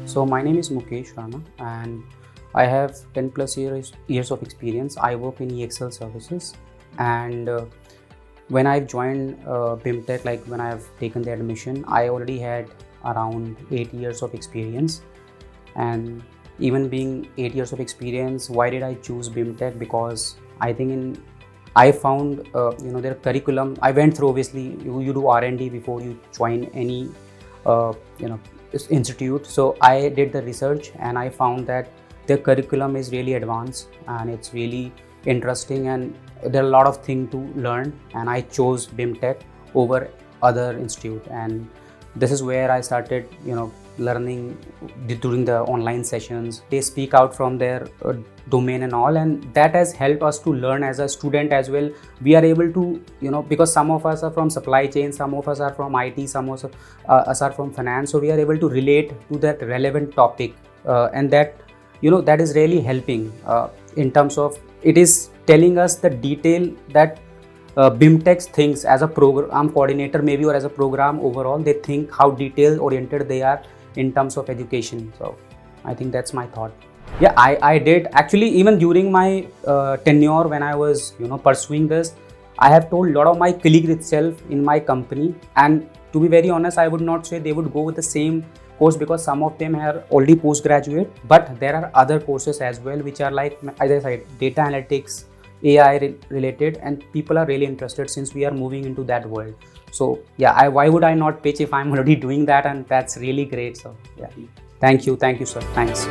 So my name is Mukesh Rana and I have 10 plus years of experience. I work in EXL services and when I've joined BIMTECH, like when I've taken the admission, I already had around 8 years of experience. And even being 8 years of experience, why did I choose BIMTECH? Because I think I found their curriculum. I went through, obviously you do R&D before you join any uh, you know institute. So I did the research and I found that their curriculum is really advanced and it's really interesting and there are a lot of things to learn, and I chose BIMTECH over other institute, and this is where I started learning during the online sessions. They speak out from their domain and all, and that has helped us to learn as a student as well. We are able to because some of us are from supply chain, some of us are from IT, some of us are from finance, so we are able to relate to that relevant topic, and that that is really helping in terms of it is telling us the detail that BIMTECH thinks as a program coordinator maybe, or as a program overall. They think how detail oriented they are in terms of education. So I think that's my thought. Yeah, I did actually. Even during my tenure when I was pursuing this, I have told a lot of my colleagues itself in my company, and to be very honest, I would not say they would go with the same course because some of them are already postgraduate, but there are other courses as well which are like, as I said, data analytics, AI related, and people are really interested since we are moving into that world. So yeah, why would I not pitch if I'm already doing that, and that's really great. So yeah, thank you sir, thanks.